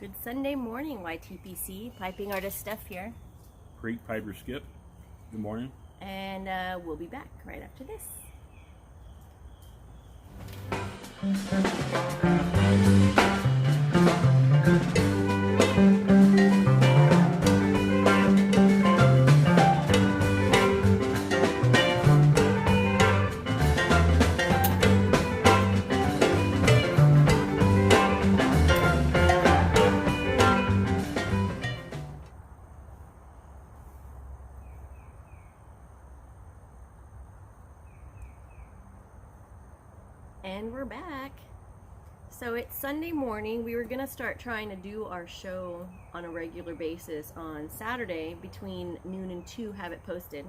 Good Sunday morning, YTPC. Piping artist Steph here. Creek Piper Skip. Good morning. And we'll be back right after this. And we're back. So it's Sunday morning. We were gonna start trying to do our show on a regular basis on Saturday between noon and 2, have it posted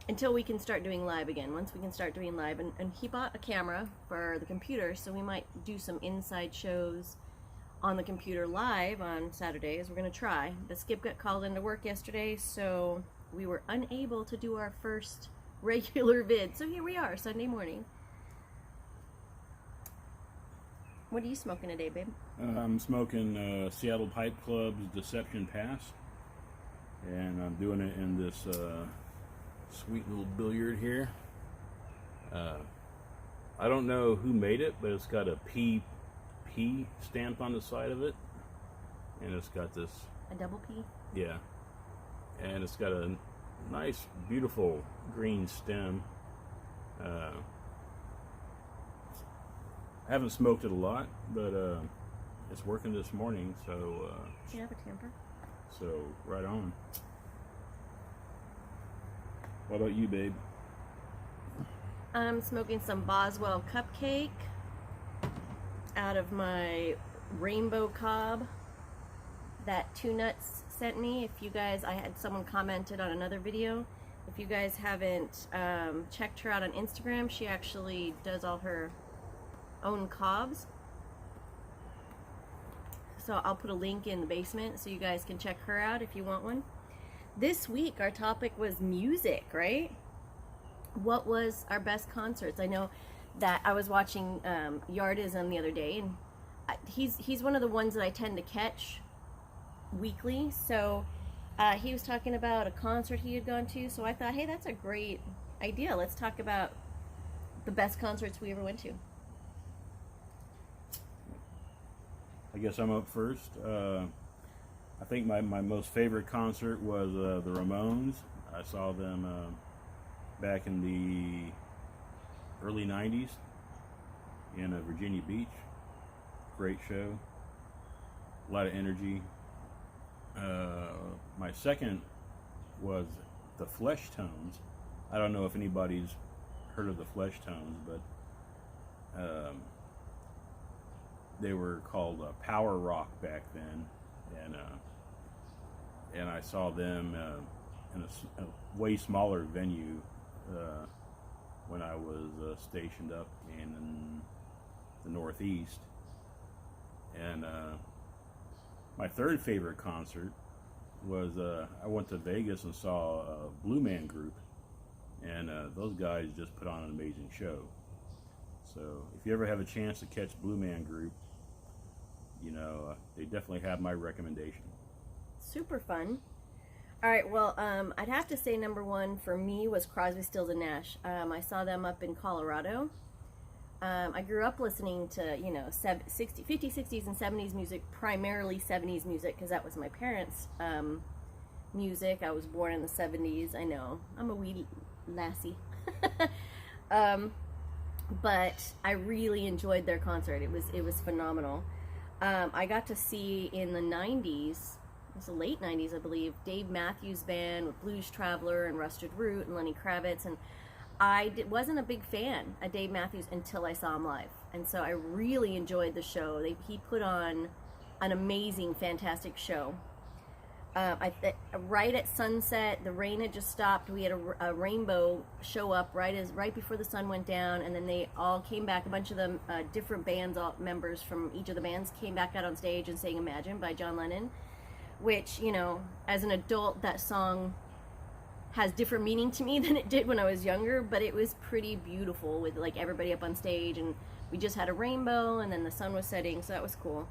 until we can start doing live again. Once we can start doing live, and he bought a camera for the computer, so we might do some inside shows on the computer live on Saturdays. We're gonna try, but Skip got called into work yesterday, so we were unable to do our first regular vid. So here we are, Sunday morning. What are you smoking today, babe? I'm smoking Seattle Pipe Club's Deception Pass, and I'm doing it in this sweet little billiard here. I don't know who made it, but it's got a P stamped on the side of it, and it's got this... A double P? Yeah. And it's got a nice, beautiful green stem. I haven't smoked it a lot, but it's working this morning, so... Do you have a tamper? So, right on. What about you, babe? I'm smoking some Boswell Cupcake out of my Rainbow Cob that Two Nuts sent me. If you guys, I had someone commented on another video. If you guys haven't checked her out on Instagram, she actually does all her own Cobs. So I'll put a link in the basement so you guys can check her out if you want one. This week our topic was music, right? What was our best concerts? I know that I was watching Yardism the other day, and he's one of the ones that I tend to catch weekly. So he was talking about a concert he had gone to, so I thought, hey, that's a great idea. Let's talk about the best concerts we ever went to. I guess I'm up first. I think my most favorite concert was the Ramones. I saw them back in the early 90s in Virginia Beach. Great show. A lot of energy. My second was the Flesh Tones. I don't know if anybody's heard of the Flesh Tones, but they were called power rock back then, and I saw them in a way smaller venue when I was stationed up in the Northeast. And my third favorite concert was I went to Vegas and saw a Blue Man Group, and those guys just put on an amazing show. So if you ever have a chance to catch Blue Man Group, you know, they definitely have my recommendation. Super fun. All right, well, I'd have to say number one for me was Crosby, Stills and Nash. I saw them up in Colorado. I grew up listening to, you know, 50s, 60s, and 70s music, primarily 70s music, because that was my parents' music. I was born in the 70s. I know, I'm a wee lassie. But I really enjoyed their concert. It was phenomenal. I got to see in the 90s, it was the late 90s, I believe, Dave Matthews Band with Blues Traveler and Rusted Root and Lenny Kravitz, and I wasn't a big fan of Dave Matthews until I saw him live, and so I really enjoyed the show. He put on an amazing, fantastic show. Right at sunset, the rain had just stopped. We had a rainbow show up right before the sun went down, and then they all came back. A bunch of them, different bands, members from each of the bands came back out on stage and sang "Imagine" by John Lennon, which, you know, as an adult, that song has different meaning to me than it did when I was younger, but it was pretty beautiful with like everybody up on stage, and we just had a rainbow, and then the sun was setting, so that was cool.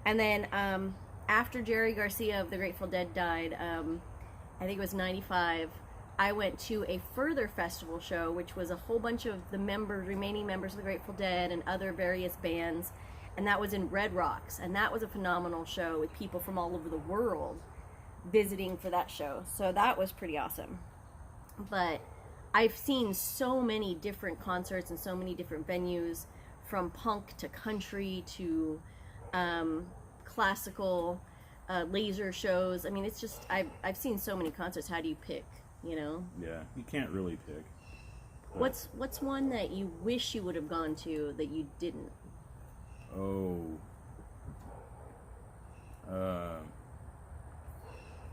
And then after Jerry Garcia of the Grateful Dead died, I think it was 95, I went to a further festival show, which was a whole bunch of the remaining members of the Grateful Dead and other various bands, and that was in Red Rocks, and that was a phenomenal show with people from all over the world visiting for that show. So that was pretty awesome. But I've seen so many different concerts and so many different venues, from punk to country to classical, laser shows. I mean, it's just, I've seen so many concerts. How do you pick, you know? Yeah, you can't really pick. What's one that you wish you would have gone to that you didn't?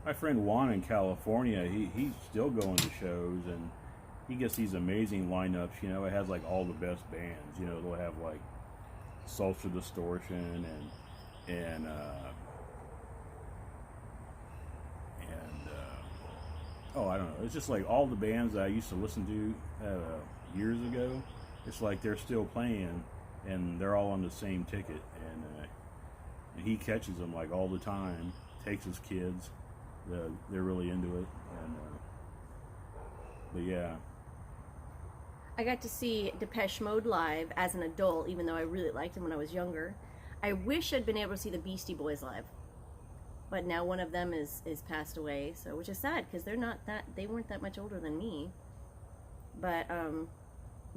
My friend Juan in California, he's still going to shows, and he gets these amazing lineups. You know, it has like all the best bands. You know, they'll have like Social Distortion and I don't know. It's just like all the bands that I used to listen to years ago. It's like they're still playing, and they're all on the same ticket, and he catches them like all the time. Takes his kids. They're really into it, and but yeah. I got to see Depeche Mode live as an adult, even though I really liked them when I was younger. I wish I'd been able to see the Beastie Boys live, but now one of them is passed away, so which is sad because they weren't that much older than me. But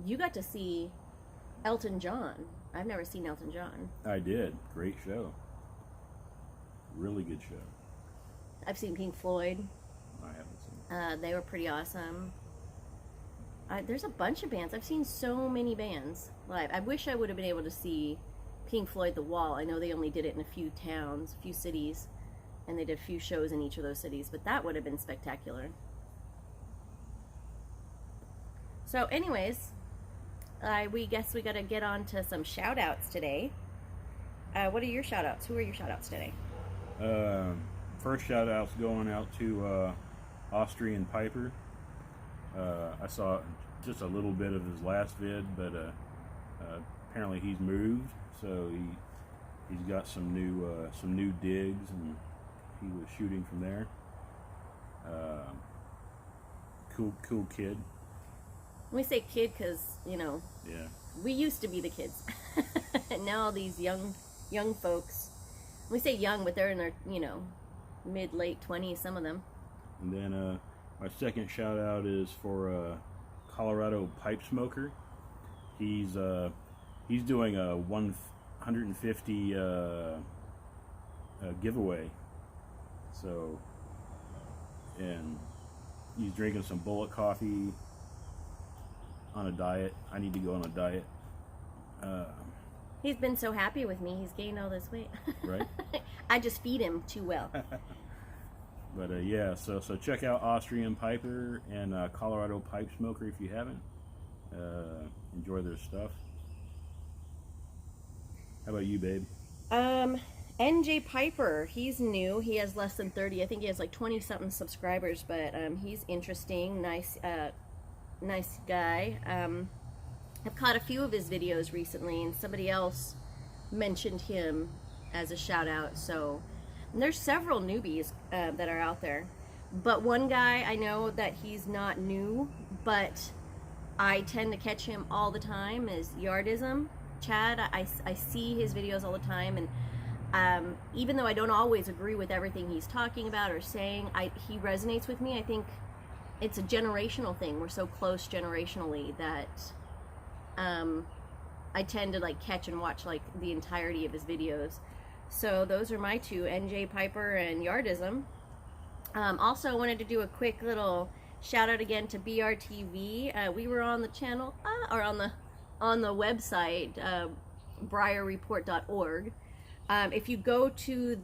you got to see Elton John. I've never seen Elton John. I did. Great show. Really good show. I've seen Pink Floyd. I haven't seen. They were pretty awesome. There's a bunch of bands. I've seen so many bands live. I wish I would have been able to see Pink Floyd The Wall. I know they only did it in a few towns, a few cities, and they did a few shows in each of those cities, but that would have been spectacular. So anyways, we guess we got to get on to some shout-outs today. What are your shout-outs? Who are your shout-outs today? First shout-out's going out to Austrian Piper. I saw just a little bit of his last vid, but apparently he's moved, so he's got some new digs, and he was shooting from there. Cool kid. We say kid because, you know, yeah, we used to be the kids, and now all these young folks. We say young, but they're in their, you know, mid-late 20s, some of them. And then my second shout out is for Colorado Pipe Smoker. He's doing a 150 giveaway. So, and he's drinking some bullet coffee on a diet. I need to go on a diet. He's been so happy with me. He's gained all this weight. Right? I just feed him too well. But yeah, so check out Austrian Piper and Colorado Pipe Smoker if you haven't. Enjoy their stuff. How about you, babe? NJ Piper, he's new. He has less than 30. I think he has like 20-something subscribers, but he's interesting, nice guy. I've caught a few of his videos recently, and somebody else mentioned him as a shout out. So there's several newbies that are out there, but one guy I know that he's not new, but I tend to catch him all the time is Yardism. Chad, I see his videos all the time, and even though I don't always agree with everything he's talking about or saying, he resonates with me. I think it's a generational thing. We're so close generationally that I tend to like catch and watch like the entirety of his videos. So those are my two, NJ Piper and Yardism. Also, I wanted to do a quick little shout out again to BRTV. We were on the channel or on the website briarreport.org. If you go to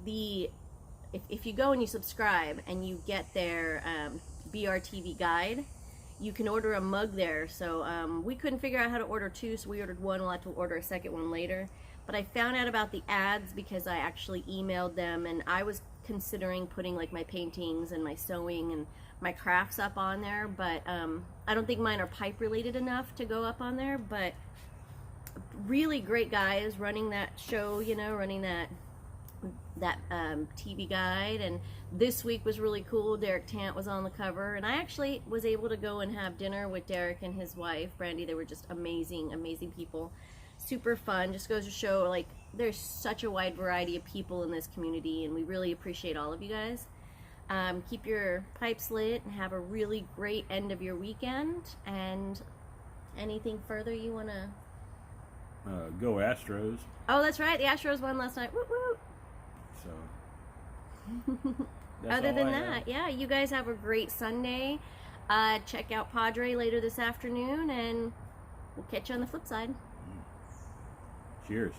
if you go and you subscribe and you get their BRTV guide, you can order a mug there. So we couldn't figure out how to order two, so we ordered one. We'll have to order a second one later. But I found out about the ads because I actually emailed them, and I was considering putting like my paintings and my sewing and my crafts up on there, but I don't think mine are pipe related enough to go up on there. But really great guys running that show, you know, running that that TV guide. And this week was really cool. Derek Tant was on the cover, and I actually was able to go and have dinner with Derek and his wife Brandy. They were just amazing people, super fun. Just goes to show, like, there's such a wide variety of people in this community, and we really appreciate all of you guys. Keep your pipes lit and have a really great end of your weekend. And anything further you want to Go Astros. Oh, that's right, the Astros won last night. Woo woo. So Other than that, yeah, you guys have a great Sunday. Check out Padre later this afternoon, and we'll catch you on the flip side. Cheers.